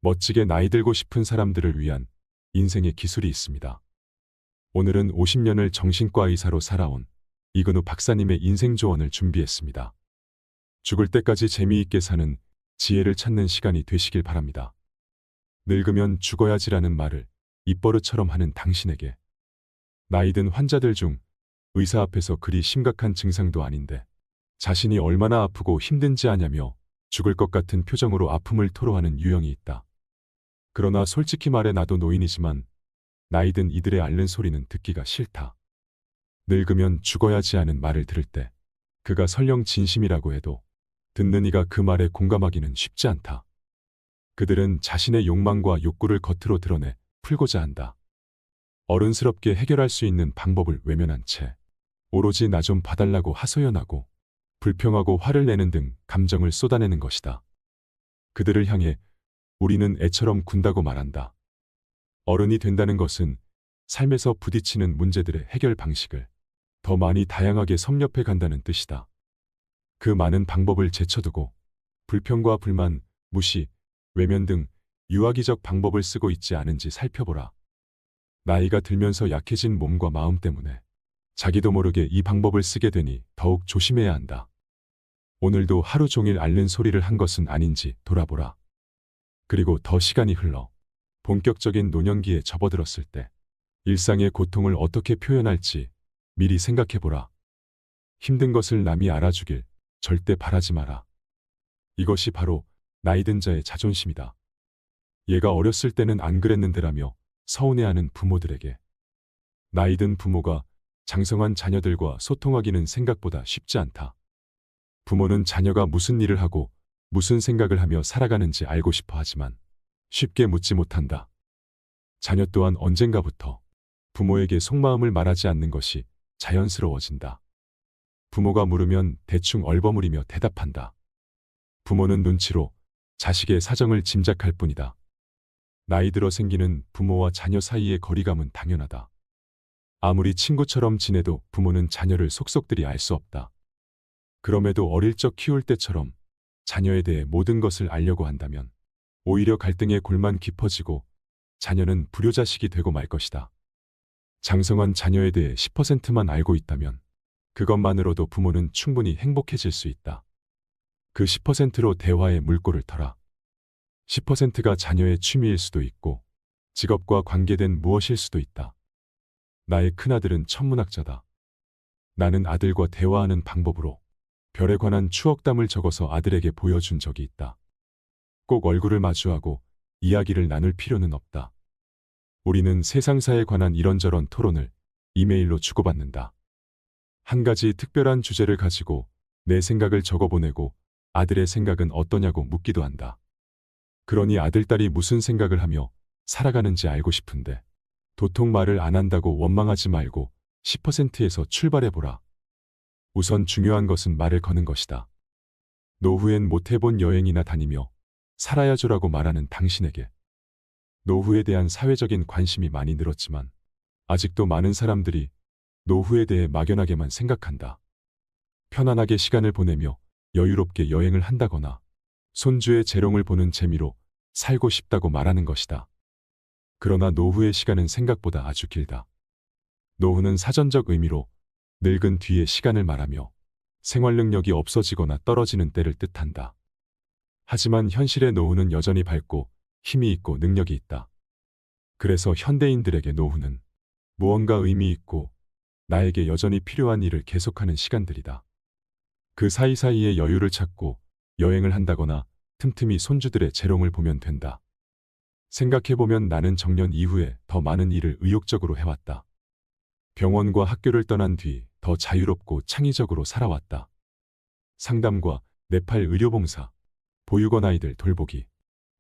멋지게 나이 들고 싶은 사람들을 위한 인생의 기술이 있습니다. 오늘은 50년을 정신과 의사로 살아온 이근우 박사님의 인생 조언을 준비했습니다. 죽을 때까지 재미있게 사는 지혜를 찾는 시간이 되시길 바랍니다. 늙으면 죽어야지라는 말을 입버릇처럼 하는 당신에게, 나이든 환자들 중 의사 앞에서 그리 심각한 증상도 아닌데 자신이 얼마나 아프고 힘든지 아냐며 죽을 것 같은 표정으로 아픔을 토로하는 유형이 있다. 그러나 솔직히 말해 나도 노인이지만 나이든 이들의 앓는 소리는 듣기가 싫다. 늙으면 죽어야지 하는 말을 들을 때 그가 설령 진심이라고 해도 듣는 이가 그 말에 공감하기는 쉽지 않다. 그들은 자신의 욕망과 욕구를 겉으로 드러내 풀고자 한다. 어른스럽게 해결할 수 있는 방법을 외면한 채 오로지 나 좀 봐달라고 하소연하고 불평하고 화를 내는 등 감정을 쏟아내는 것이다. 그들을 향해 우리는 애처럼 군다고 말한다. 어른이 된다는 것은 삶에서 부딪히는 문제들의 해결 방식을 더 많이 다양하게 섭렵해 간다는 뜻이다. 그 많은 방법을 제쳐두고 불평과 불만, 무시, 외면 등 유아기적 방법을 쓰고 있지 않은지 살펴보라. 나이가 들면서 약해진 몸과 마음 때문에 자기도 모르게 이 방법을 쓰게 되니 더욱 조심해야 한다. 오늘도 하루 종일 앓는 소리를 한 것은 아닌지 돌아보라. 그리고 더 시간이 흘러 본격적인 노년기에 접어들었을 때 일상의 고통을 어떻게 표현할지 미리 생각해보라. 힘든 것을 남이 알아주길 절대 바라지 마라. 이것이 바로 나이든 자의 자존심이다. 얘가 어렸을 때는 안 그랬는데라며 서운해하는 부모들에게, 나이든 부모가 장성한 자녀들과 소통하기는 생각보다 쉽지 않다. 부모는 자녀가 무슨 일을 하고 무슨 생각을 하며 살아가는지 알고 싶어 하지만 쉽게 묻지 못한다. 자녀 또한 언젠가부터 부모에게 속마음을 말하지 않는 것이 자연스러워진다. 부모가 물으면 대충 얼버무리며 대답한다. 부모는 눈치로 자식의 사정을 짐작할 뿐이다. 나이 들어 생기는 부모와 자녀 사이의 거리감은 당연하다. 아무리 친구처럼 지내도 부모는 자녀를 속속들이 알 수 없다. 그럼에도 어릴 적 키울 때처럼 자녀에 대해 모든 것을 알려고 한다면 오히려 갈등의 골만 깊어지고 자녀는 불효자식이 되고 말 것이다. 장성한 자녀에 대해 10%만 알고 있다면 그것만으로도 부모는 충분히 행복해질 수 있다. 그 10%로 대화의 물꼬를 터라. 10%가 자녀의 취미일 수도 있고 직업과 관계된 무엇일 수도 있다. 나의 큰아들은 천문학자다. 나는 아들과 대화하는 방법으로 별에 관한 추억담을 적어서 아들에게 보여준 적이 있다. 꼭 얼굴을 마주하고 이야기를 나눌 필요는 없다. 우리는 세상사에 관한 이런저런 토론을 이메일로 주고받는다. 한 가지 특별한 주제를 가지고 내 생각을 적어보내고 아들의 생각은 어떠냐고 묻기도 한다. 그러니 아들딸이 무슨 생각을 하며 살아가는지 알고 싶은데 도통 말을 안 한다고 원망하지 말고 10%에서 출발해보라. 우선 중요한 것은 말을 거는 것이다. 노후엔 못 해본 여행이나 다니며 살아야죠라고 말하는 당신에게, 노후에 대한 사회적인 관심이 많이 늘었지만 아직도 많은 사람들이 노후에 대해 막연하게만 생각한다. 편안하게 시간을 보내며 여유롭게 여행을 한다거나 손주의 재롱을 보는 재미로 살고 싶다고 말하는 것이다. 그러나 노후의 시간은 생각보다 아주 길다. 노후는 사전적 의미로 늙은 뒤의 시간을 말하며 생활 능력이 없어지거나 떨어지는 때를 뜻한다. 하지만 현실의 노후는 여전히 밝고 힘이 있고 능력이 있다. 그래서 현대인들에게 노후는 무언가 의미 있고 나에게 여전히 필요한 일을 계속하는 시간들이다. 그 사이사이에 여유를 찾고 여행을 한다거나 틈틈이 손주들의 재롱을 보면 된다. 생각해보면 나는 정년 이후에 더 많은 일을 의욕적으로 해왔다. 병원과 학교를 떠난 뒤 더 자유롭고 창의적으로 살아왔다. 상담과 네팔 의료봉사, 보육원 아이들 돌보기,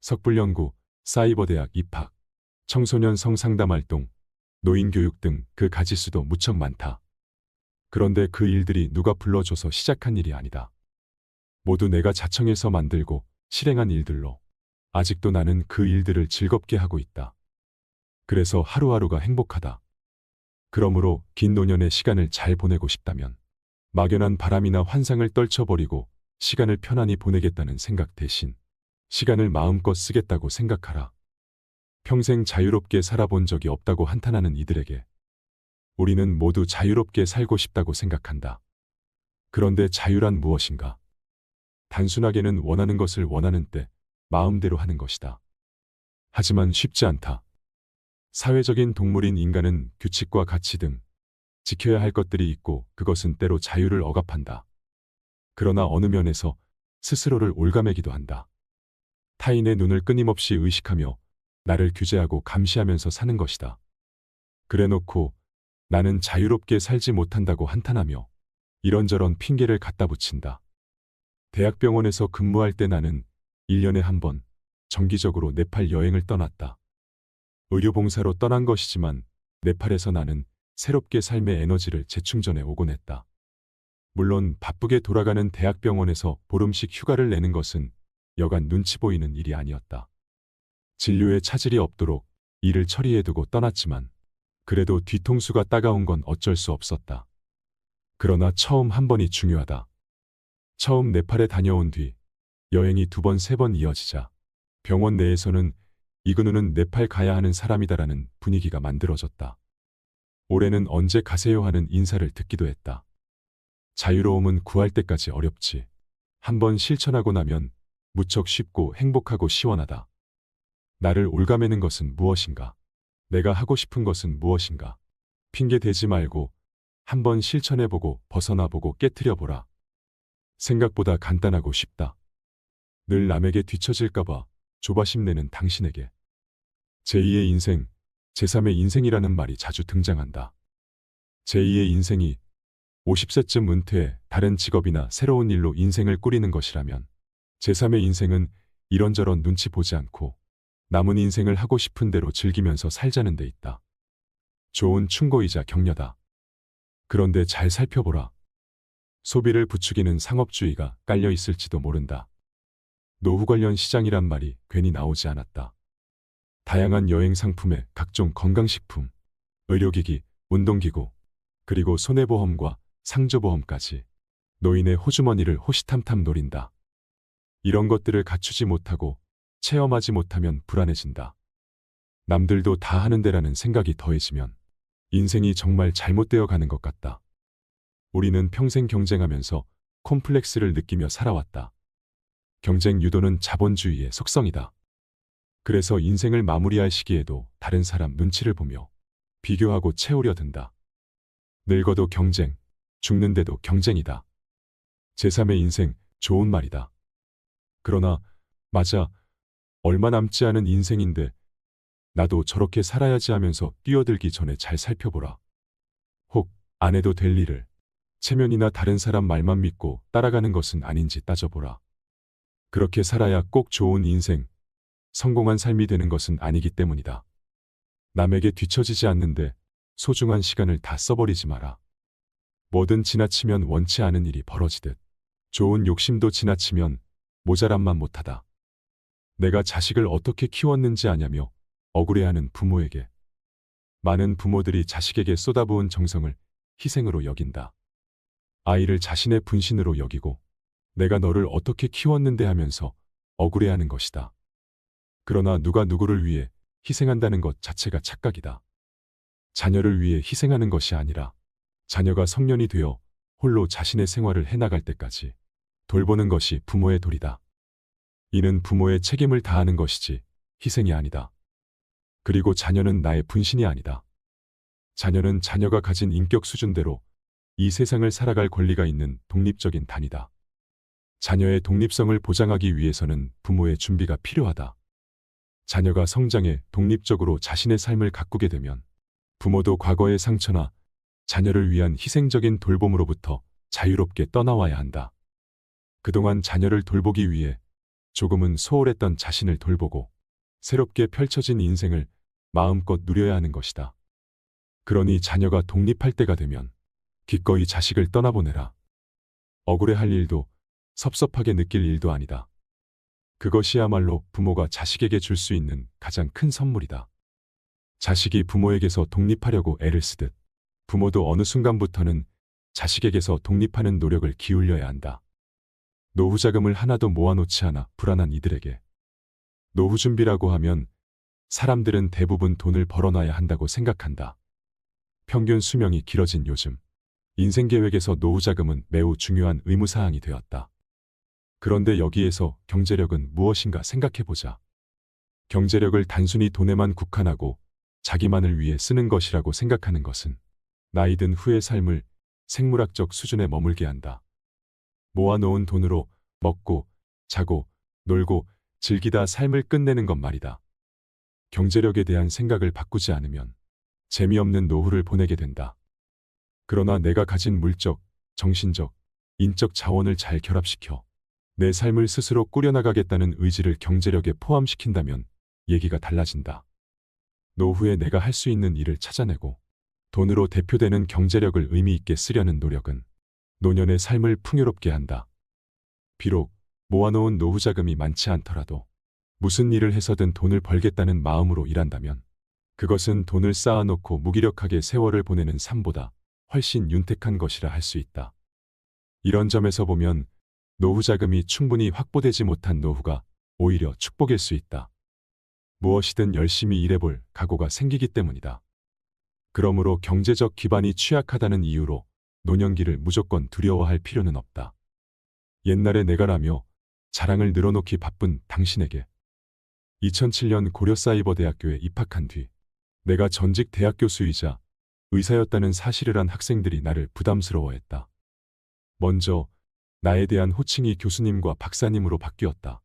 석불연구, 사이버대학 입학, 청소년 성상담활동, 노인교육 등 그 가지수도 무척 많다. 그런데 그 일들이 누가 불러줘서 시작한 일이 아니다. 모두 내가 자청해서 만들고 실행한 일들로 아직도 나는 그 일들을 즐겁게 하고 있다. 그래서 하루하루가 행복하다. 그러므로 긴 노년의 시간을 잘 보내고 싶다면 막연한 바람이나 환상을 떨쳐버리고 시간을 편안히 보내겠다는 생각 대신 시간을 마음껏 쓰겠다고 생각하라. 평생 자유롭게 살아본 적이 없다고 한탄하는 이들에게 우리는 모두 자유롭게 살고 싶다고 생각한다. 그런데 자유란 무엇인가? 단순하게는 원하는 것을 원하는 때 마음대로 하는 것이다. 하지만 쉽지 않다. 사회적인 동물인 인간은 규칙과 가치 등 지켜야 할 것들이 있고 그것은 때로 자유를 억압한다. 그러나 어느 면에서 스스로를 옭아매기도 한다. 타인의 눈을 끊임없이 의식하며 나를 규제하고 감시하면서 사는 것이다. 그래놓고 나는 자유롭게 살지 못한다고 한탄하며 이런저런 핑계를 갖다 붙인다. 대학병원에서 근무할 때 나는 1년에 한 번 정기적으로 네팔 여행을 떠났다. 의료봉사로 떠난 것이지만 네팔에서 나는 새롭게 삶의 에너지를 재충전해 오곤 했다. 물론 바쁘게 돌아가는 대학병원에서 보름씩 휴가를 내는 것은 여간 눈치 보이는 일이 아니었다. 진료에 차질이 없도록 일을 처리해두고 떠났지만 그래도 뒤통수가 따가운 건 어쩔 수 없었다. 그러나 처음 한 번이 중요하다. 처음 네팔에 다녀온 뒤 여행이 2번, 3번 이어지자 병원 내에서는 이근우는 네팔 가야 하는 사람이다라는 분위기가 만들어졌다. 올해는 언제 가세요 하는 인사를 듣기도 했다. 자유로움은 구할 때까지 어렵지. 한번 실천하고 나면 무척 쉽고 행복하고 시원하다. 나를 옭아매는 것은 무엇인가? 내가 하고 싶은 것은 무엇인가? 핑계 대지 말고 한번 실천해보고 벗어나보고 깨트려보라. 생각보다 간단하고 쉽다. 늘 남에게 뒤처질까봐 조바심 내는 당신에게 제2의 인생, 제3의 인생이라는 말이 자주 등장한다. 제2의 인생이 50세쯤 은퇴해 다른 직업이나 새로운 일로 인생을 꾸리는 것이라면 제3의 인생은 이런저런 눈치 보지 않고 남은 인생을 하고 싶은 대로 즐기면서 살자는 데 있다. 좋은 충고이자 격려다. 그런데 잘 살펴보라. 소비를 부추기는 상업주의가 깔려 있을지도 모른다. 노후 관련 시장이란 말이 괜히 나오지 않았다. 다양한 여행 상품에 각종 건강식품, 의료기기, 운동기구, 그리고 손해보험과 상조보험까지 노인의 호주머니를 호시탐탐 노린다. 이런 것들을 갖추지 못하고 체험하지 못하면 불안해진다. 남들도 다 하는데라는 생각이 더해지면 인생이 정말 잘못되어 가는 것 같다. 우리는 평생 경쟁하면서 콤플렉스를 느끼며 살아왔다. 경쟁 유도는 자본주의의 속성이다. 그래서 인생을 마무리할 시기에도 다른 사람 눈치를 보며 비교하고 채우려 든다. 늙어도 경쟁, 죽는데도 경쟁이다. 제3의 인생, 좋은 말이다. 그러나 맞아, 얼마 남지 않은 인생인데 나도 저렇게 살아야지 하면서 뛰어들기 전에 잘 살펴보라. 혹 안 해도 될 일을 체면이나 다른 사람 말만 믿고 따라가는 것은 아닌지 따져보라. 그렇게 살아야 꼭 좋은 인생, 성공한 삶이 되는 것은 아니기 때문이다. 남에게 뒤처지지 않는데 소중한 시간을 다 써버리지 마라. 뭐든 지나치면 원치 않은 일이 벌어지듯 좋은 욕심도 지나치면 모자람만 못하다. 내가 자식을 어떻게 키웠는지 아냐며 억울해하는 부모에게 많은 부모들이 자식에게 쏟아부은 정성을 희생으로 여긴다. 아이를 자신의 분신으로 여기고 내가 너를 어떻게 키웠는데 하면서 억울해하는 것이다. 그러나 누가 누구를 위해 희생한다는 것 자체가 착각이다. 자녀를 위해 희생하는 것이 아니라 자녀가 성년이 되어 홀로 자신의 생활을 해나갈 때까지 돌보는 것이 부모의 도리다. 이는 부모의 책임을 다하는 것이지 희생이 아니다. 그리고 자녀는 나의 분신이 아니다. 자녀는 자녀가 가진 인격 수준대로 이 세상을 살아갈 권리가 있는 독립적인 단위다. 자녀의 독립성을 보장하기 위해서는 부모의 준비가 필요하다. 자녀가 성장해 독립적으로 자신의 삶을 가꾸게 되면 부모도 과거의 상처나 자녀를 위한 희생적인 돌봄으로부터 자유롭게 떠나와야 한다. 그동안 자녀를 돌보기 위해 조금은 소홀했던 자신을 돌보고 새롭게 펼쳐진 인생을 마음껏 누려야 하는 것이다. 그러니 자녀가 독립할 때가 되면 기꺼이 자식을 떠나보내라. 억울해할 일도 섭섭하게 느낄 일도 아니다. 그것이야말로 부모가 자식에게 줄 수 있는 가장 큰 선물이다. 자식이 부모에게서 독립하려고 애를 쓰듯 부모도 어느 순간부터는 자식에게서 독립하는 노력을 기울여야 한다. 노후 자금을 하나도 모아놓지 않아 불안한 이들에게 노후 준비라고 하면 사람들은 대부분 돈을 벌어놔야 한다고 생각한다. 평균 수명이 길어진 요즘, 인생 계획에서 노후 자금은 매우 중요한 의무사항이 되었다. 그런데 여기에서 경제력은 무엇인가 생각해보자. 경제력을 단순히 돈에만 국한하고 자기만을 위해 쓰는 것이라고 생각하는 것은 나이 든 후의 삶을 생물학적 수준에 머물게 한다. 모아놓은 돈으로 먹고, 자고, 놀고, 즐기다 삶을 끝내는 것 말이다. 경제력에 대한 생각을 바꾸지 않으면 재미없는 노후를 보내게 된다. 그러나 내가 가진 물적, 정신적, 인적 자원을 잘 결합시켜 내 삶을 스스로 꾸려나가겠다는 의지를 경제력에 포함시킨다면 얘기가 달라진다. 노후에 내가 할 수 있는 일을 찾아내고 돈으로 대표되는 경제력을 의미 있게 쓰려는 노력은 노년의 삶을 풍요롭게 한다. 비록 모아놓은 노후 자금이 많지 않더라도 무슨 일을 해서든 돈을 벌겠다는 마음으로 일한다면 그것은 돈을 쌓아놓고 무기력하게 세월을 보내는 삶보다 훨씬 윤택한 것이라 할 수 있다. 이런 점에서 보면 노후 자금이 충분히 확보되지 못한 노후가 오히려 축복일 수 있다. 무엇이든 열심히 일해볼 각오가 생기기 때문이다. 그러므로 경제적 기반이 취약하다는 이유로 노년기를 무조건 두려워할 필요는 없다. 옛날에 내가라며 자랑을 늘어놓기 바쁜 당신에게 2007년 고려사이버대학교에 입학한 뒤 내가 전직 대학 교수이자 의사였다는 사실을 안 학생들이 나를 부담스러워했다. 먼저 나에 대한 호칭이 교수님과 박사님으로 바뀌었다.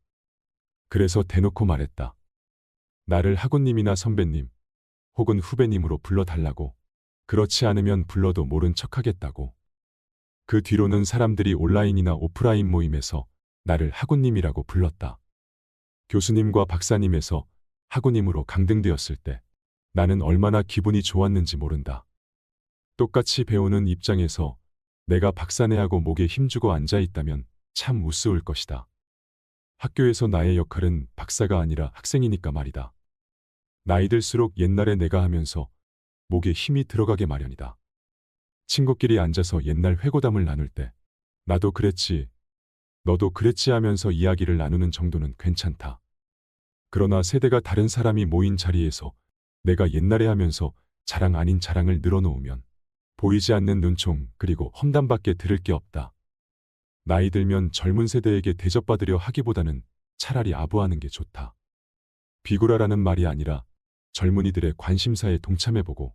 그래서 대놓고 말했다. 나를 학우님이나 선배님 혹은 후배님으로 불러달라고. 그렇지 않으면 불러도 모른 척하겠다고. 그 뒤로는 사람들이 온라인이나 오프라인 모임에서 나를 학우님이라고 불렀다. 교수님과 박사님에서 학우님으로 강등되었을 때 나는 얼마나 기분이 좋았는지 모른다. 똑같이 배우는 입장에서 내가 박사네하고 목에 힘주고 앉아있다면 참 우스울 것이다. 학교에서 나의 역할은 박사가 아니라 학생이니까 말이다. 나이 들수록 옛날에 내가 하면서 목에 힘이 들어가게 마련이다. 친구끼리 앉아서 옛날 회고담을 나눌 때 나도 그랬지, 너도 그랬지 하면서 이야기를 나누는 정도는 괜찮다. 그러나 세대가 다른 사람이 모인 자리에서 내가 옛날에 하면서 자랑 아닌 자랑을 늘어놓으면 보이지 않는 눈총 그리고 험담밖에 들을 게 없다. 나이 들면 젊은 세대에게 대접받으려 하기보다는 차라리 아부하는 게 좋다. 비굴하라는 말이 아니라 젊은이들의 관심사에 동참해보고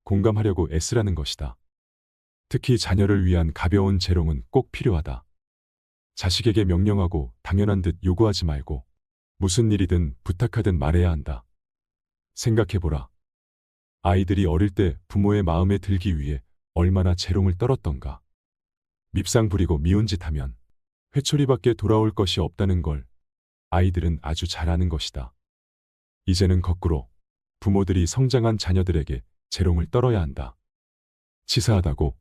공감하려고 애쓰라는 것이다. 특히 자녀를 위한 가벼운 재롱은 꼭 필요하다. 자식에게 명령하고 당연한 듯 요구하지 말고 무슨 일이든 부탁하듯 말해야 한다. 생각해보라. 아이들이 어릴 때 부모의 마음에 들기 위해 얼마나 재롱을 떨었던가. 밉상 부리고 미운 짓 하면 회초리밖에 돌아올 것이 없다는 걸 아이들은 아주 잘 아는 것이다. 이제는 거꾸로 부모들이 성장한 자녀들에게 재롱을 떨어야 한다. 치사하다고.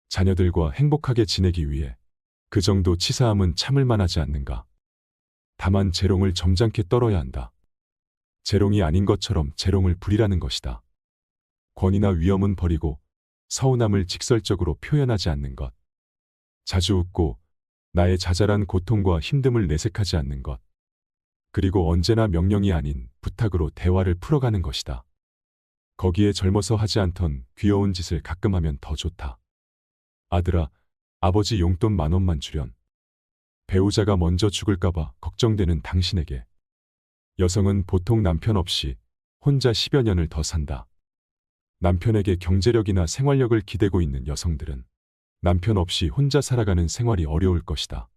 자녀들과 행복하게 지내기 위해 그 정도 치사함은 참을 만하지 않는가. 다만 재롱을 점잖게 떨어야 한다. 재롱이 아닌 것처럼 재롱을 부리라는 것이다. 권위나 위엄은 버리고 서운함을 직설적으로 표현하지 않는 것. 자주 웃고 나의 자잘한 고통과 힘듦을 내색하지 않는 것. 그리고 언제나 명령이 아닌 부탁으로 대화를 풀어가는 것이다. 거기에 젊어서 하지 않던 귀여운 짓을 가끔 하면 더 좋다. 아들아, 아버지 용돈 10,000원만 주련. 배우자가 먼저 죽을까봐 걱정되는 당신에게. 여성은 보통 남편 없이 혼자 10여 년을 더 산다. 남편에게 경제력이나 생활력을 기대고 있는 여성들은 남편 없이 혼자 살아가는 생활이 어려울 것이다.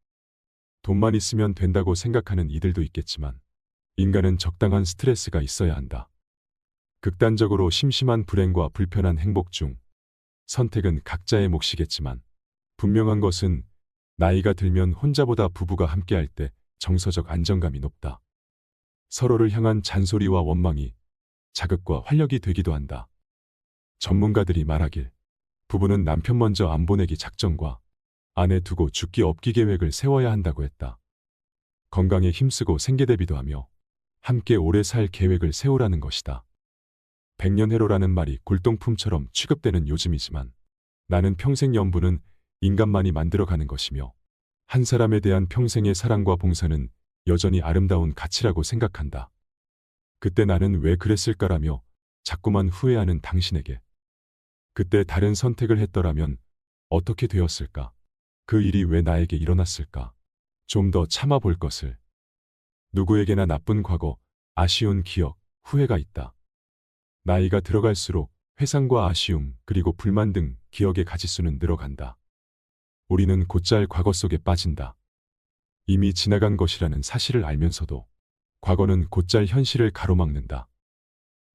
돈만 있으면 된다고 생각하는 이들도 있겠지만 인간은 적당한 스트레스가 있어야 한다. 극단적으로 심심한 불행과 불편한 행복 중 선택은 각자의 몫이겠지만 분명한 것은 나이가 들면 혼자보다 부부가 함께할 때 정서적 안정감이 높다. 서로를 향한 잔소리와 원망이 자극과 활력이 되기도 한다. 전문가들이 말하길 부부는 남편 먼저 안 보내기 작전과 아내 두고 죽기 없기 계획을 세워야 한다고 했다. 건강에 힘쓰고 생계대비도 하며 함께 오래 살 계획을 세우라는 것이다. 백년해로라는 말이 골동품처럼 취급되는 요즘이지만 나는 평생 연분은 인간만이 만들어가는 것이며 한 사람에 대한 평생의 사랑과 봉사는 여전히 아름다운 가치라고 생각한다. 그때 나는 왜 그랬을까라며 자꾸만 후회하는 당신에게 그때 다른 선택을 했더라면 어떻게 되었을까? 그 일이 왜 나에게 일어났을까? 좀 더 참아볼 것을. 누구에게나 나쁜 과거, 아쉬운 기억, 후회가 있다. 나이가 들어갈수록 회상과 아쉬움 그리고 불만 등 기억의 가지수는 늘어간다. 우리는 곧잘 과거 속에 빠진다. 이미 지나간 것이라는 사실을 알면서도 과거는 곧잘 현실을 가로막는다.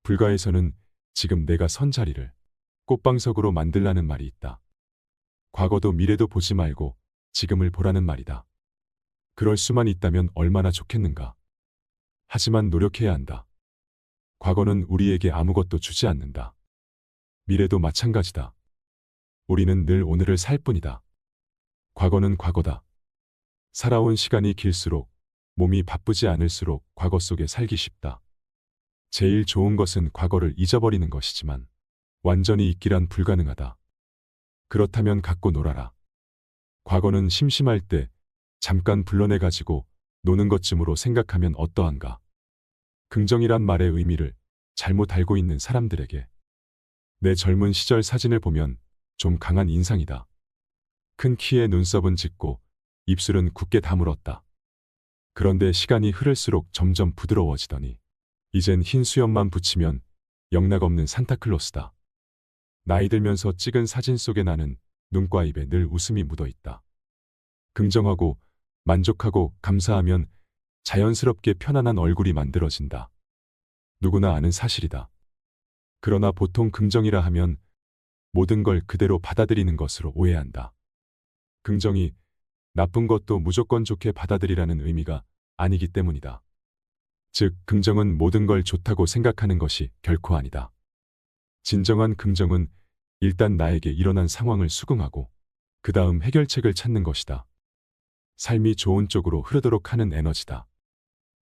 불가에서는 지금 내가 선 자리를 꽃방석으로 만들라는 말이 있다. 과거도 미래도 보지 말고 지금을 보라는 말이다. 그럴 수만 있다면 얼마나 좋겠는가. 하지만 노력해야 한다. 과거는 우리에게 아무것도 주지 않는다. 미래도 마찬가지다. 우리는 늘 오늘을 살 뿐이다. 과거는 과거다. 살아온 시간이 길수록 몸이 바쁘지 않을수록 과거 속에 살기 쉽다. 제일 좋은 것은 과거를 잊어버리는 것이지만 완전히 잊기란 불가능하다. 그렇다면 갖고 놀아라. 과거는 심심할 때 잠깐 불러내가지고 노는 것쯤으로 생각하면 어떠한가. 긍정이란 말의 의미를 잘못 알고 있는 사람들에게 내 젊은 시절 사진을 보면 좀 강한 인상이다. 큰 키에 눈썹은 짙고 입술은 굳게 다물었다. 그런데 시간이 흐를수록 점점 부드러워지더니 이젠 흰 수염만 붙이면 영락없는 산타클로스다. 나이 들면서 찍은 사진 속에 나는 눈과 입에 늘 웃음이 묻어 있다. 긍정하고 만족하고 감사하면 자연스럽게 편안한 얼굴이 만들어진다. 누구나 아는 사실이다. 그러나 보통 긍정이라 하면 모든 걸 그대로 받아들이는 것으로 오해한다. 긍정이 나쁜 것도 무조건 좋게 받아들이라는 의미가 아니기 때문이다. 즉, 긍정은 모든 걸 좋다고 생각하는 것이 결코 아니다. 진정한 긍정은 일단 나에게 일어난 상황을 수긍하고 그 다음 해결책을 찾는 것이다. 삶이 좋은 쪽으로 흐르도록 하는 에너지다.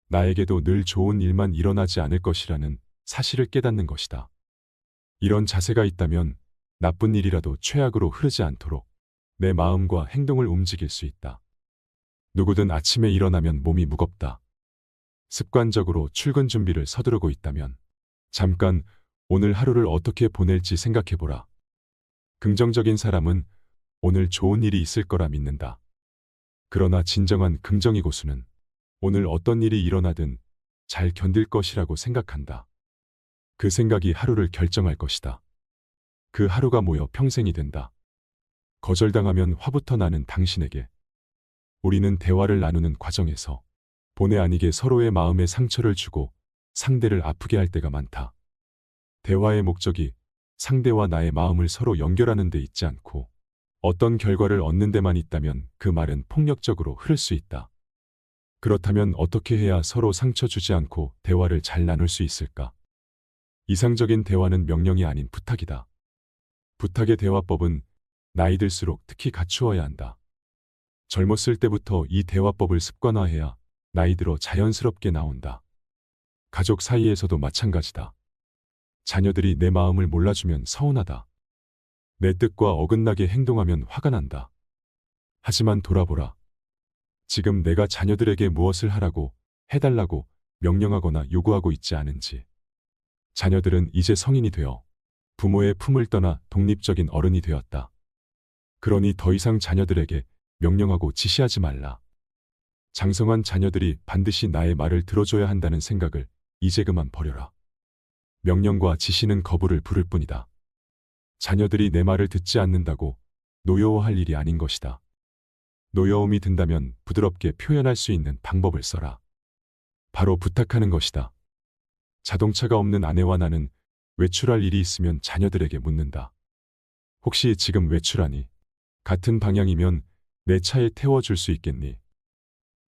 나에게도 늘 좋은 일만 일어나지 않을 것이라는 사실을 깨닫는 것이다. 이런 자세가 있다면 나쁜 일이라도 최악으로 흐르지 않도록 내 마음과 행동을 움직일 수 있다. 누구든 아침에 일어나면 몸이 무겁다. 습관적으로 출근 준비를 서두르고 있다면 잠깐 오늘 하루를 어떻게 보낼지 생각해보라. 긍정적인 사람은 오늘 좋은 일이 있을 거라 믿는다. 그러나 진정한 긍정이 고수는 오늘 어떤 일이 일어나든 잘 견딜 것이라고 생각한다. 그 생각이 하루를 결정할 것이다. 그 하루가 모여 평생이 된다. 거절당하면 화부터 나는 당신에게 우리는 대화를 나누는 과정에서 본의 아니게 서로의 마음에 상처를 주고 상대를 아프게 할 때가 많다. 대화의 목적이 상대와 나의 마음을 서로 연결하는 데 있지 않고 어떤 결과를 얻는 데만 있다면 그 말은 폭력적으로 흐를 수 있다. 그렇다면 어떻게 해야 서로 상처 주지 않고 대화를 잘 나눌 수 있을까? 이상적인 대화는 명령이 아닌 부탁이다. 부탁의 대화법은 나이 들수록 특히 갖추어야 한다. 젊었을 때부터 이 대화법을 습관화해야 나이 들어 자연스럽게 나온다. 가족 사이에서도 마찬가지다. 자녀들이 내 마음을 몰라주면 서운하다. 내 뜻과 어긋나게 행동하면 화가 난다. 하지만 돌아보라. 지금 내가 자녀들에게 무엇을 하라고, 해달라고 명령하거나 요구하고 있지 않은지. 자녀들은 이제 성인이 되어 부모의 품을 떠나 독립적인 어른이 되었다. 그러니 더 이상 자녀들에게 명령하고 지시하지 말라. 장성한 자녀들이 반드시 나의 말을 들어줘야 한다는 생각을 이제 그만 버려라. 명령과 지시는 거부를 부를 뿐이다. 자녀들이 내 말을 듣지 않는다고 노여워할 일이 아닌 것이다. 노여움이 든다면 부드럽게 표현할 수 있는 방법을 써라. 바로 부탁하는 것이다. 자동차가 없는 아내와 나는 외출할 일이 있으면 자녀들에게 묻는다. 혹시 지금 외출하니? 같은 방향이면 내 차에 태워줄 수 있겠니?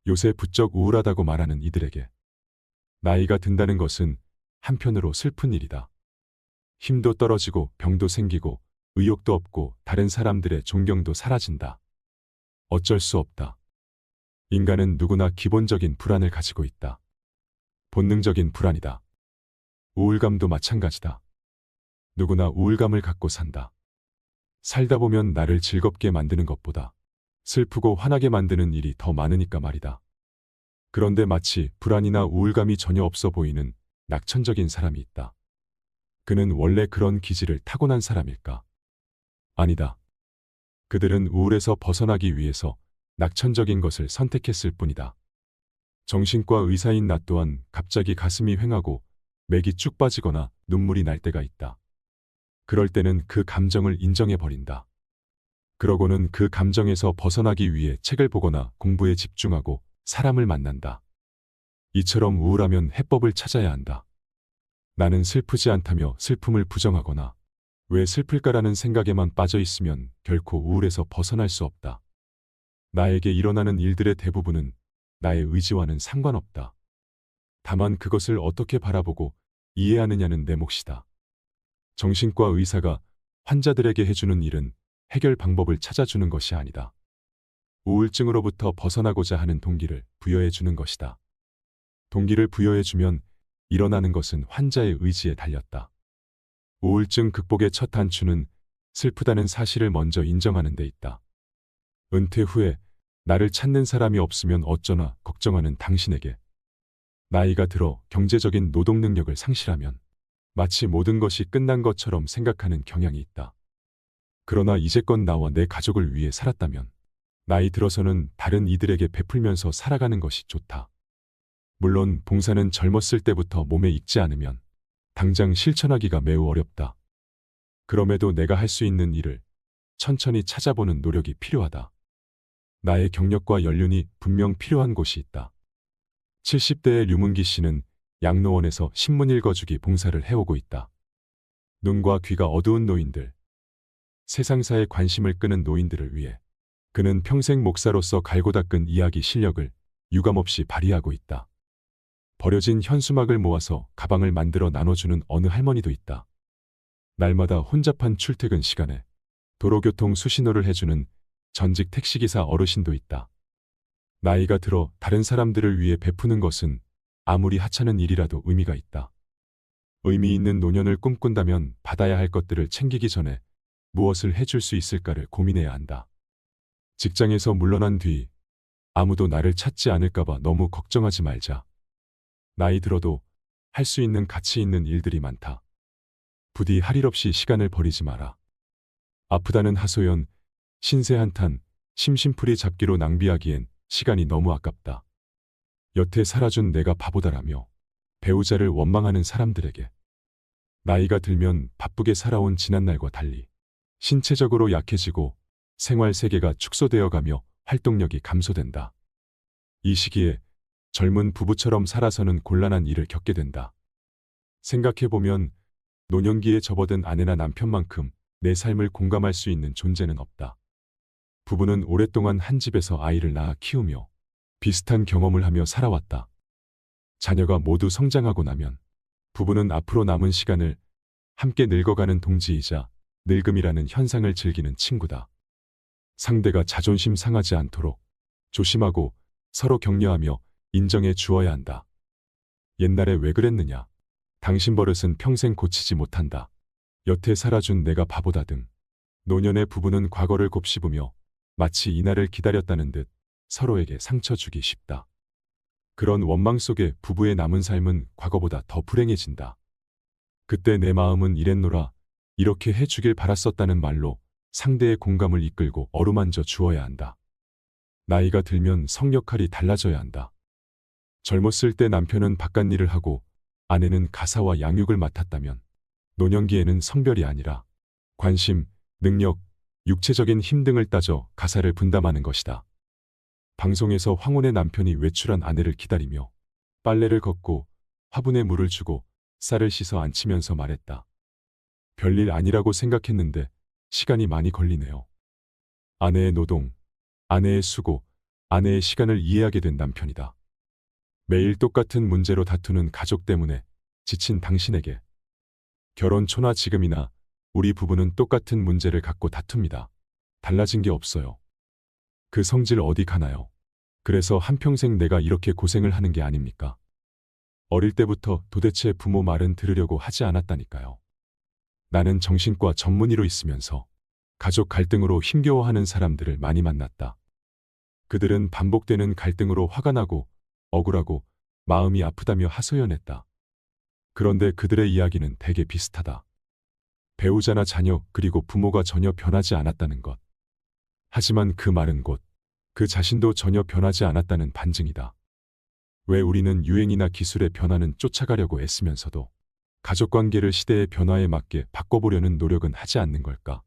요새 부쩍 우울하다고 말하는 이들에게 나이가 든다는 것은 한편으로 슬픈 일이다. 힘도 떨어지고 병도 생기고 의욕도 없고 다른 사람들의 존경도 사라진다. 어쩔 수 없다. 인간은 누구나 기본적인 불안을 가지고 있다. 본능적인 불안이다. 우울감도 마찬가지다. 누구나 우울감을 갖고 산다. 살다 보면 나를 즐겁게 만드는 것보다 슬프고 화나게 만드는 일이 더 많으니까 말이다. 그런데 마치 불안이나 우울감이 전혀 없어 보이는 낙천적인 사람이 있다. 그는 원래 그런 기질을 타고난 사람일까? 아니다. 그들은 우울에서 벗어나기 위해서 낙천적인 것을 선택했을 뿐이다. 정신과 의사인 나 또한 갑자기 가슴이 횡하고 맥이 쭉 빠지거나 눈물이 날 때가 있다. 그럴 때는 그 감정을 인정해버린다. 그러고는 그 감정에서 벗어나기 위해 책을 보거나 공부에 집중하고 사람을 만난다. 이처럼 우울하면 해법을 찾아야 한다. 나는 슬프지 않다며 슬픔을 부정하거나 왜 슬플까라는 생각에만 빠져 있으면 결코 우울에서 벗어날 수 없다. 나에게 일어나는 일들의 대부분은 나의 의지와는 상관없다. 다만 그것을 어떻게 바라보고 이해하느냐는 내 몫이다. 정신과 의사가 환자들에게 해주는 일은 해결 방법을 찾아주는 것이 아니다. 우울증으로부터 벗어나고자 하는 동기를 부여해 주는 것이다. 동기를 부여해 주면 일어나는 것은 환자의 의지에 달렸다. 우울증 극복의 첫 단추는 슬프다는 사실을 먼저 인정하는 데 있다. 은퇴 후에 나를 찾는 사람이 없으면 어쩌나 걱정하는 당신에게 나이가 들어 경제적인 노동 능력을 상실하면 마치 모든 것이 끝난 것처럼 생각하는 경향이 있다. 그러나 이제껏 나와 내 가족을 위해 살았다면 나이 들어서는 다른 이들에게 베풀면서 살아가는 것이 좋다. 물론 봉사는 젊었을 때부터 몸에 익지 않으면 당장 실천하기가 매우 어렵다. 그럼에도 내가 할 수 있는 일을 천천히 찾아보는 노력이 필요하다. 나의 경력과 연륜이 분명 필요한 곳이 있다. 70대의 류문기 씨는 양로원에서 신문 읽어주기 봉사를 해오고 있다. 눈과 귀가 어두운 노인들, 세상사에 관심을 끄는 노인들을 위해 그는 평생 목사로서 갈고 닦은 이야기 실력을 유감없이 발휘하고 있다. 버려진 현수막을 모아서 가방을 만들어 나눠주는 어느 할머니도 있다. 날마다 혼잡한 출퇴근 시간에 도로교통 수신호를 해주는 전직 택시기사 어르신도 있다. 나이가 들어 다른 사람들을 위해 베푸는 것은 아무리 하찮은 일이라도 의미가 있다. 의미 있는 노년을 꿈꾼다면 받아야 할 것들을 챙기기 전에 무엇을 해줄 수 있을까를 고민해야 한다. 직장에서 물러난 뒤 아무도 나를 찾지 않을까봐 너무 걱정하지 말자. 나이 들어도 할 수 있는 가치 있는 일들이 많다. 부디 할 일 없이 시간을 버리지 마라. 아프다는 하소연, 신세 한탄, 심심풀이 잡기로 낭비하기엔 시간이 너무 아깝다. 여태 살아준 내가 바보다라며 배우자를 원망하는 사람들에게 나이가 들면 바쁘게 살아온 지난날과 달리 신체적으로 약해지고 생활 세계가 축소되어 가며 활동력이 감소된다. 이 시기에 젊은 부부처럼 살아서는 곤란한 일을 겪게 된다. 생각해보면 노년기에 접어든 아내나 남편만큼 내 삶을 공감할 수 있는 존재는 없다. 부부는 오랫동안 한 집에서 아이를 낳아 키우며 비슷한 경험을 하며 살아왔다. 자녀가 모두 성장하고 나면 부부는 앞으로 남은 시간을 함께 늙어가는 동지이자 늙음이라는 현상을 즐기는 친구다. 상대가 자존심 상하지 않도록 조심하고 서로 격려하며 인정해 주어야 한다. 옛날에 왜 그랬느냐? 당신 버릇은 평생 고치지 못한다. 여태 살아준 내가 바보다 등 노년의 부부는 과거를 곱씹으며 마치 이날을 기다렸다는 듯 서로에게 상처 주기 쉽다. 그런 원망 속에 부부의 남은 삶은 과거보다 더 불행해진다. 그때 내 마음은 이랬노라, 이렇게 해주길 바랐었다는 말로 상대의 공감을 이끌고 어루만져 주어야 한다. 나이가 들면 성 역할이 달라져야 한다. 젊었을 때 남편은 바깥일을 하고 아내는 가사와 양육을 맡았다면 노년기에는 성별이 아니라 관심, 능력, 육체적인 힘 등을 따져 가사를 분담하는 것이다. 방송에서 황혼의 남편이 외출한 아내를 기다리며 빨래를 걷고 화분에 물을 주고 쌀을 씻어 안치면서 말했다. 별일 아니라고 생각했는데 시간이 많이 걸리네요. 아내의 노동, 아내의 수고, 아내의 시간을 이해하게 된 남편이다. 매일 똑같은 문제로 다투는 가족 때문에 지친 당신에게 결혼 초나 지금이나 우리 부부는 똑같은 문제를 갖고 다툽니다. 달라진 게 없어요. 그 성질 어디 가나요? 그래서 한평생 내가 이렇게 고생을 하는 게 아닙니까? 어릴 때부터 도대체 부모 말은 들으려고 하지 않았다니까요. 나는 정신과 전문의로 있으면서 가족 갈등으로 힘겨워하는 사람들을 많이 만났다. 그들은 반복되는 갈등으로 화가 나고 억울하고 마음이 아프다며 하소연했다. 그런데 그들의 이야기는 대개 비슷하다. 배우자나 자녀 그리고 부모가 전혀 변하지 않았다는 것. 하지만 그 말은 곧 그 자신도 전혀 변하지 않았다는 반증이다. 왜 우리는 유행이나 기술의 변화는 쫓아가려고 애쓰면서도 가족관계를 시대의 변화에 맞게 바꿔보려는 노력은 하지 않는 걸까?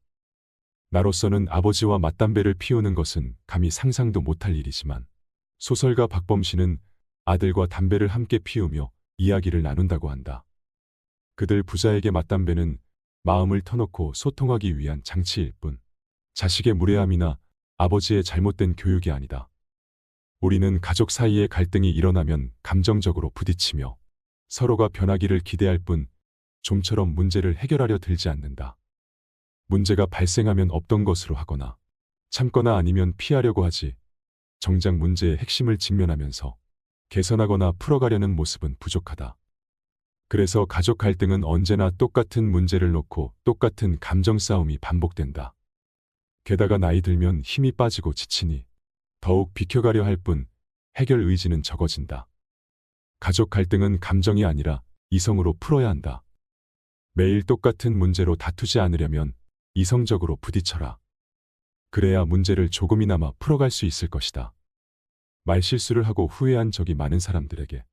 나로서는 아버지와 맞담배를 피우는 것은 감히 상상도 못할 일이지만 소설가 박범신은 아들과 담배를 함께 피우며 이야기를 나눈다고 한다. 그들 부자에게 맞담배는 마음을 터놓고 소통하기 위한 장치일 뿐 자식의 무례함이나 아버지의 잘못된 교육이 아니다. 우리는 가족 사이에 갈등이 일어나면 감정적으로 부딪히며 서로가 변하기를 기대할 뿐 좀처럼 문제를 해결하려 들지 않는다. 문제가 발생하면 없던 것으로 하거나 참거나 아니면 피하려고 하지 정작 문제의 핵심을 직면하면서 개선하거나 풀어가려는 모습은 부족하다. 그래서 가족 갈등은 언제나 똑같은 문제를 놓고 똑같은 감정 싸움이 반복된다. 게다가 나이 들면 힘이 빠지고 지치니 더욱 비켜가려 할 뿐 해결 의지는 적어진다. 가족 갈등은 감정이 아니라 이성으로 풀어야 한다. 매일 똑같은 문제로 다투지 않으려면 이성적으로 부딪혀라. 그래야 문제를 조금이나마 풀어갈 수 있을 것이다. 말실수를 하고 후회한 적이 많은 사람들에게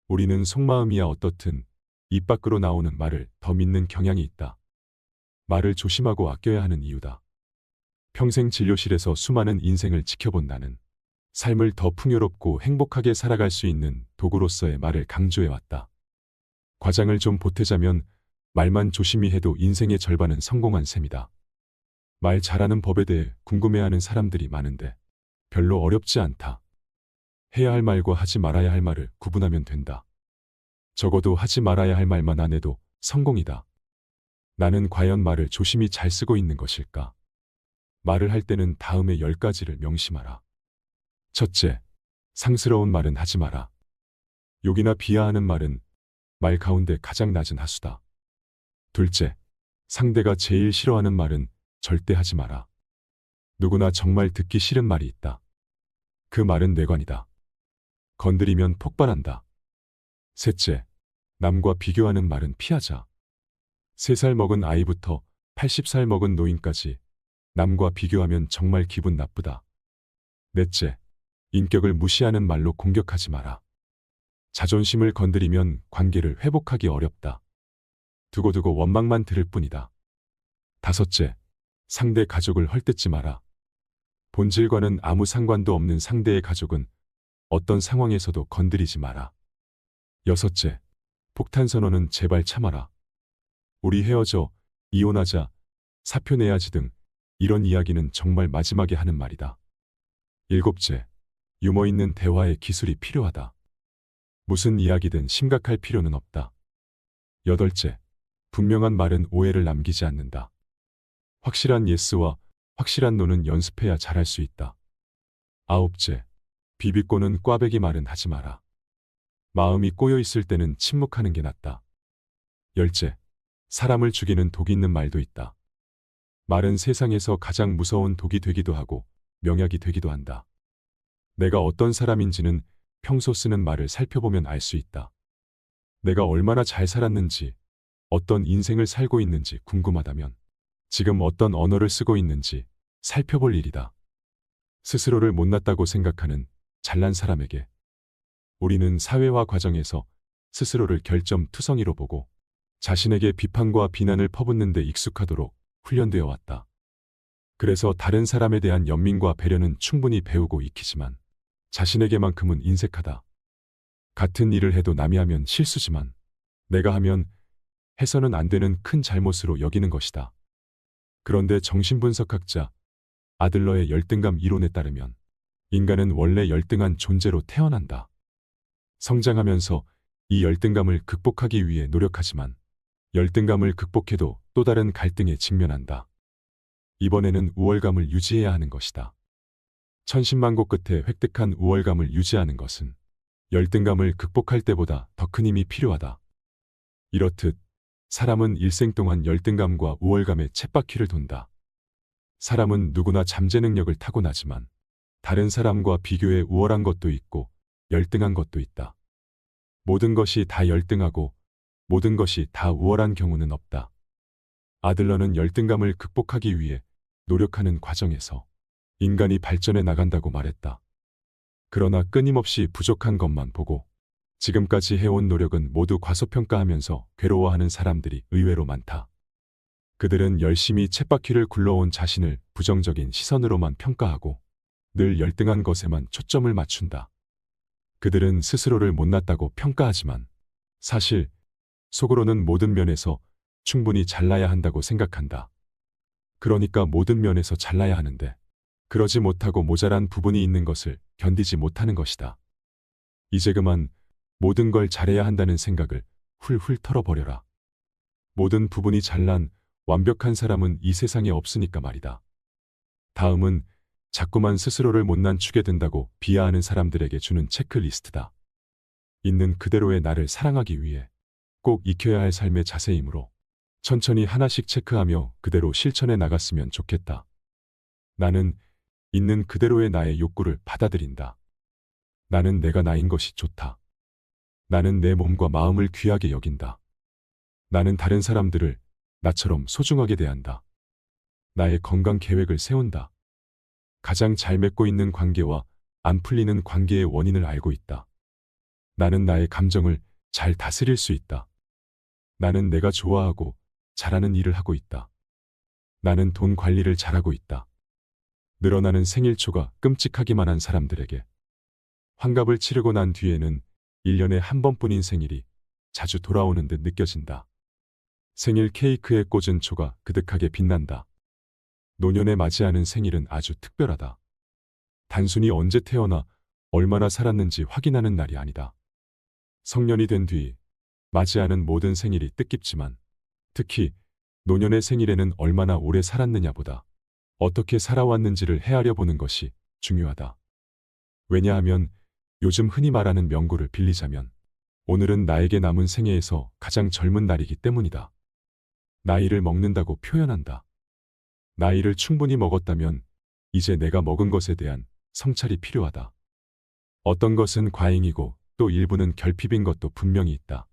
우리는 속마음이야 어떻든 입 밖으로 나오는 말을 더 믿는 경향이 있다. 말을 조심하고 아껴야 하는 이유다. 평생 진료실에서 수많은 인생을 지켜본 나는 삶을 더 풍요롭고 행복하게 살아갈 수 있는 도구로서의 말을 강조해왔다. 과장을 좀 보태자면 말만 조심히 해도 인생의 절반은 성공한 셈이다. 말 잘하는 법에 대해 궁금해하는 사람들이 많은데 별로 어렵지 않다. 해야 할 말과 하지 말아야 할 말을 구분하면 된다. 적어도 하지 말아야 할 말만 안 해도 성공이다. 나는 과연 말을 조심히 잘 쓰고 있는 것일까? 말을 할 때는 다음의 10가지를 명심하라. 첫째, 상스러운 말은 하지 마라. 욕이나 비하하는 말은 말 가운데 가장 낮은 하수다. 둘째, 상대가 제일 싫어하는 말은 절대 하지 마라. 누구나 정말 듣기 싫은 말이 있다. 그 말은 뇌관이다. 건드리면 폭발한다. 셋째, 남과 비교하는 말은 피하자. 3살 먹은 아이부터 80살 먹은 노인까지 남과 비교하면 정말 기분 나쁘다. 넷째, 인격을 무시하는 말로 공격하지 마라. 자존심을 건드리면 관계를 회복하기 어렵다. 두고두고 원망만 들을 뿐이다. 다섯째, 상대 가족을 헐뜯지 마라. 본질과는 아무 상관도 없는 상대의 가족은 어떤 상황에서도 건드리지 마라. 여섯째, 폭탄 선언은 제발 참아라. 우리 헤어져, 이혼하자, 사표 내야지 등 이런 이야기는 정말 마지막에 하는 말이다. 일곱째, 유머 있는 대화의 기술이 필요하다. 무슨 이야기든 심각할 필요는 없다. 여덟째, 분명한 말은 오해를 남기지 않는다. 확실한 예스와 확실한 노는 연습해야 잘할 수 있다. 아홉째, 비비꼬는 꽈배기 말은 하지 마라. 마음이 꼬여 있을 때는 침묵하는 게 낫다. 열째, 사람을 죽이는 독이 있는 말도 있다. 말은 세상에서 가장 무서운 독이 되기도 하고 명약이 되기도 한다. 내가 어떤 사람인지는 평소 쓰는 말을 살펴보면 알 수 있다. 내가 얼마나 잘 살았는지, 어떤 인생을 살고 있는지 궁금하다면 지금 어떤 언어를 쓰고 있는지 살펴볼 일이다. 스스로를 못났다고 생각하는 잘난 사람에게 우리는 사회화 과정에서 스스로를 결점투성이로 보고 자신에게 비판과 비난을 퍼붓는 데 익숙하도록 훈련되어 왔다. 그래서 다른 사람에 대한 연민과 배려는 충분히 배우고 익히지만 자신에게만큼은 인색하다. 같은 일을 해도 남이 하면 실수지만 내가 하면 해서는 안 되는 큰 잘못으로 여기는 것이다. 그런데 정신분석학자 아들러의 열등감 이론에 따르면 인간은 원래 열등한 존재로 태어난다. 성장하면서 이 열등감을 극복하기 위해 노력하지만 열등감을 극복해도 또 다른 갈등에 직면한다. 이번에는 우월감을 유지해야 하는 것이다. 천신만고 끝에 획득한 우월감을 유지하는 것은 열등감을 극복할 때보다 더 큰 힘이 필요하다. 이렇듯 사람은 일생 동안 열등감과 우월감의 쳇바퀴를 돈다. 사람은 누구나 잠재 능력을 타고나지만 다른 사람과 비교해 우월한 것도 있고 열등한 것도 있다. 모든 것이 다 열등하고 모든 것이 다 우월한 경우는 없다. 아들러는 열등감을 극복하기 위해 노력하는 과정에서 인간이 발전해 나간다고 말했다. 그러나 끊임없이 부족한 것만 보고 지금까지 해온 노력은 모두 과소평가하면서 괴로워하는 사람들이 의외로 많다. 그들은 열심히 쳇바퀴를 굴러온 자신을 부정적인 시선으로만 평가하고 늘 열등한 것에만 초점을 맞춘다. 그들은 스스로를 못났다고 평가하지만 사실 속으로는 모든 면에서 충분히 잘나야 한다고 생각한다. 그러니까 모든 면에서 잘나야 하는데 그러지 못하고 모자란 부분이 있는 것을 견디지 못하는 것이다. 이제 그만 모든 걸 잘해야 한다는 생각을 훌훌 털어버려라. 모든 부분이 잘난 완벽한 사람은 이 세상에 없으니까 말이다. 다음은 자꾸만 스스로를 못난 축에 든다고 비하하는 사람들에게 주는 체크리스트다. 있는 그대로의 나를 사랑하기 위해 꼭 익혀야 할 삶의 자세이므로 천천히 하나씩 체크하며 그대로 실천해 나갔으면 좋겠다. 나는 있는 그대로의 나의 욕구를 받아들인다. 나는 내가 나인 것이 좋다. 나는 내 몸과 마음을 귀하게 여긴다. 나는 다른 사람들을 나처럼 소중하게 대한다. 나의 건강 계획을 세운다. 가장 잘 맺고 있는 관계와 안 풀리는 관계의 원인을 알고 있다. 나는 나의 감정을 잘 다스릴 수 있다. 나는 내가 좋아하고 잘하는 일을 하고 있다. 나는 돈 관리를 잘하고 있다. 늘어나는 생일초가 끔찍하기만 한 사람들에게 환갑을 치르고 난 뒤에는 1년에 한 번뿐인 생일이 자주 돌아오는 듯 느껴진다. 생일 케이크에 꽂은 초가 그득하게 빛난다. 노년에 맞이하는 생일은 아주 특별하다. 단순히 언제 태어나 얼마나 살았는지 확인하는 날이 아니다. 성년이 된 뒤 맞이하는 모든 생일이 뜻깊지만 특히 노년의 생일에는 얼마나 오래 살았느냐보다 어떻게 살아왔는지를 헤아려 보는 것이 중요하다. 왜냐하면 요즘 흔히 말하는 명구를 빌리자면 오늘은 나에게 남은 생애에서 가장 젊은 날이기 때문이다. 나이를 먹는다고 표현한다. 나이를 충분히 먹었다면 이제 내가 먹은 것에 대한 성찰이 필요하다. 어떤 것은 과잉이고 또 일부는 결핍인 것도 분명히 있다.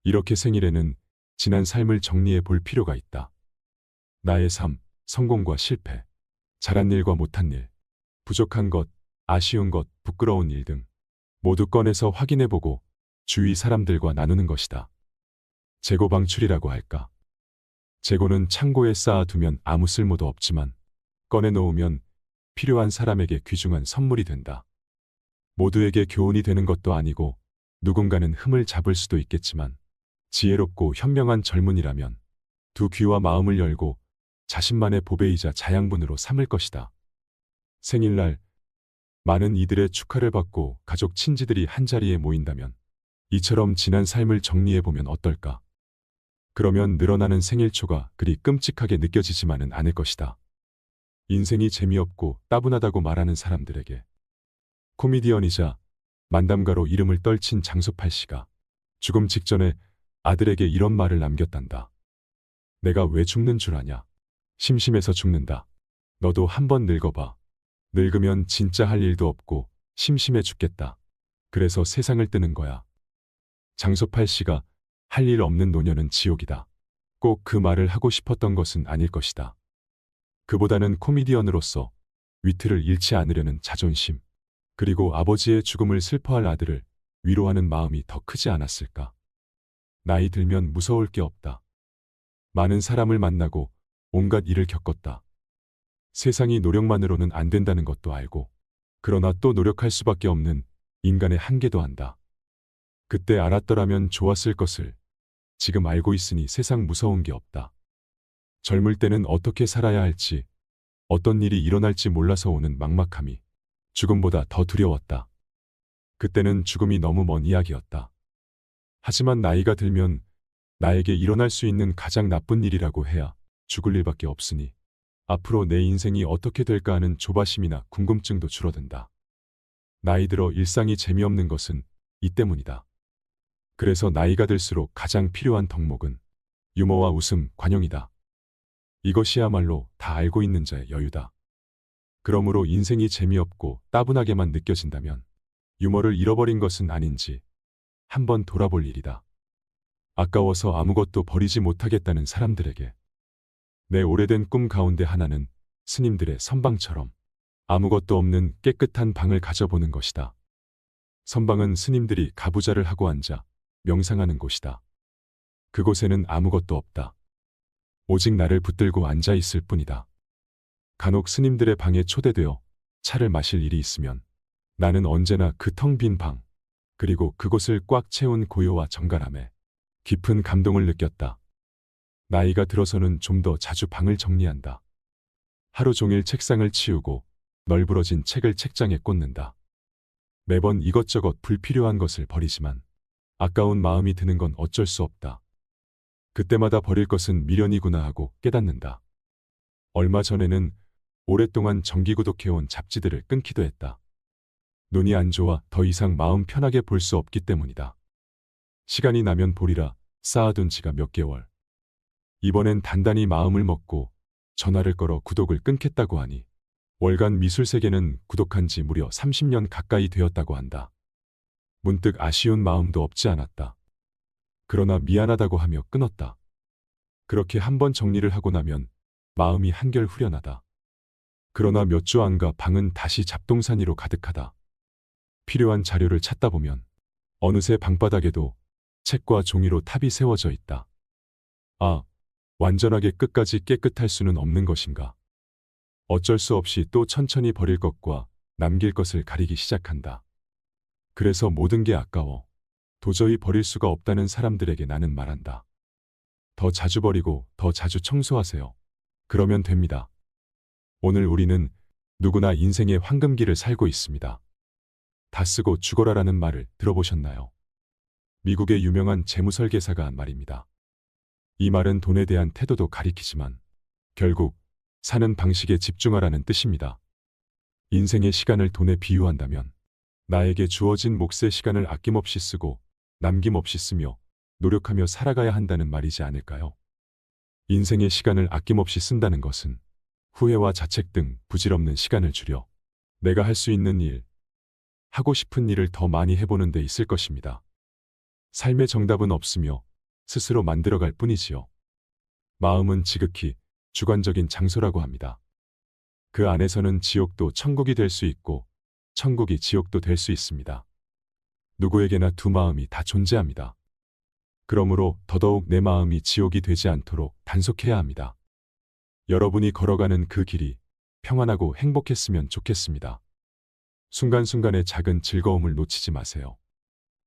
이렇게 생일에는 지난 삶을 정리해 볼 필요가 있다. 나의 삶, 성공과 실패, 잘한 일과 못한 일, 부족한 것, 아쉬운 것, 부끄러운 일 등 모두 꺼내서 확인해 보고 주위 사람들과 나누는 것이다. 재고 방출이라고 할까? 재고는 창고에 쌓아두면 아무 쓸모도 없지만 꺼내놓으면 필요한 사람에게 귀중한 선물이 된다. 모두에게 교훈이 되는 것도 아니고 누군가는 흠을 잡을 수도 있겠지만 지혜롭고 현명한 젊은이라면 두 귀와 마음을 열고 자신만의 보배이자 자양분으로 삼을 것이다. 생일날 많은 이들의 축하를 받고 가족 친지들이 한자리에 모인다면 이처럼 지난 삶을 정리해보면 어떨까? 그러면 늘어나는 생일초가 그리 끔찍하게 느껴지지만은 않을 것이다. 인생이 재미없고 따분하다고 말하는 사람들에게 코미디언이자 만담가로 이름을 떨친 장소팔 씨가 죽음 직전에 아들에게 이런 말을 남겼단다. 내가 왜 죽는 줄 아냐? 심심해서 죽는다. 너도 한번 늙어봐. 늙으면 진짜 할 일도 없고 심심해 죽겠다. 그래서 세상을 뜨는 거야. 장소팔 씨가 할 일 없는 노년은 지옥이다. 꼭 그 말을 하고 싶었던 것은 아닐 것이다. 그보다는 코미디언으로서 위트를 잃지 않으려는 자존심, 그리고 아버지의 죽음을 슬퍼할 아들을 위로하는 마음이 더 크지 않았을까. 나이 들면 무서울 게 없다. 많은 사람을 만나고 온갖 일을 겪었다. 세상이 노력만으로는 안 된다는 것도 알고, 그러나 또 노력할 수밖에 없는 인간의 한계도 안다. 그때 알았더라면 좋았을 것을 지금 알고 있으니 세상 무서운 게 없다. 젊을 때는 어떻게 살아야 할지, 어떤 일이 일어날지 몰라서 오는 막막함이 죽음보다 더 두려웠다. 그때는 죽음이 너무 먼 이야기였다. 하지만 나이가 들면 나에게 일어날 수 있는 가장 나쁜 일이라고 해야 죽을 일밖에 없으니 앞으로 내 인생이 어떻게 될까 하는 조바심이나 궁금증도 줄어든다. 나이 들어 일상이 재미없는 것은 이 때문이다. 그래서 나이가 들수록 가장 필요한 덕목은 유머와 웃음, 관용이다. 이것이야말로 다 알고 있는 자의 여유다. 그러므로 인생이 재미없고 따분하게만 느껴진다면 유머를 잃어버린 것은 아닌지 한번 돌아볼 일이다. 아까워서 아무것도 버리지 못하겠다는 사람들에게 내 오래된 꿈 가운데 하나는 스님들의 선방처럼 아무것도 없는 깨끗한 방을 가져보는 것이다. 선방은 스님들이 가부좌를 하고 앉아 명상하는 곳이다. 그곳에는 아무것도 없다. 오직 나를 붙들고 앉아 있을 뿐이다. 간혹 스님들의 방에 초대되어 차를 마실 일이 있으면 나는 언제나 그 텅 빈 방, 그리고 그곳을 꽉 채운 고요와 정갈함에 깊은 감동을 느꼈다. 나이가 들어서는 좀 더 자주 방을 정리한다. 하루 종일 책상을 치우고 널브러진 책을 책장에 꽂는다. 매번 이것저것 불필요한 것을 버리지만 아까운 마음이 드는 건 어쩔 수 없다. 그때마다 버릴 것은 미련이구나 하고 깨닫는다. 얼마 전에는 오랫동안 정기구독해온 잡지들을 끊기도 했다. 눈이 안 좋아 더 이상 마음 편하게 볼 수 없기 때문이다. 시간이 나면 보리라 쌓아둔 지가 몇 개월. 이번엔 단단히 마음을 먹고 전화를 걸어 구독을 끊겠다고 하니 월간 미술세계는 구독한 지 무려 30년 가까이 되었다고 한다. 문득 아쉬운 마음도 없지 않았다. 그러나 미안하다고 하며 끊었다. 그렇게 한번 정리를 하고 나면 마음이 한결 후련하다. 그러나 몇 주 안 가 방은 다시 잡동사니로 가득하다. 필요한 자료를 찾다 보면 어느새 방바닥에도 책과 종이로 탑이 세워져 있다. 아, 완전하게 끝까지 깨끗할 수는 없는 것인가. 어쩔 수 없이 또 천천히 버릴 것과 남길 것을 가리기 시작한다. 그래서 모든 게 아까워 도저히 버릴 수가 없다는 사람들에게 나는 말한다. 더 자주 버리고 더 자주 청소하세요. 그러면 됩니다. 오늘 우리는 누구나 인생의 황금기를 살고 있습니다. 다 쓰고 죽어라라는 말을 들어보셨나요? 미국의 유명한 재무설계사가 한 말입니다. 이 말은 돈에 대한 태도도 가리키지만 결국 사는 방식에 집중하라는 뜻입니다. 인생의 시간을 돈에 비유한다면 나에게 주어진 몫의 시간을 아낌없이 쓰고 남김없이 쓰며 노력하며 살아가야 한다는 말이지 않을까요? 인생의 시간을 아낌없이 쓴다는 것은 후회와 자책 등 부질없는 시간을 줄여 내가 할 수 있는 일, 하고 싶은 일을 더 많이 해보는 데 있을 것입니다. 삶의 정답은 없으며 스스로 만들어갈 뿐이지요. 마음은 지극히 주관적인 장소라고 합니다. 그 안에서는 지옥도 천국이 될 수 있고 천국이 지옥도 될 수 있습니다. 누구에게나 두 마음이 다 존재합니다. 그러므로 더더욱 내 마음이 지옥이 되지 않도록 단속해야 합니다. 여러분이 걸어가는 그 길이 평안하고 행복했으면 좋겠습니다. 순간순간의 작은 즐거움을 놓치지 마세요.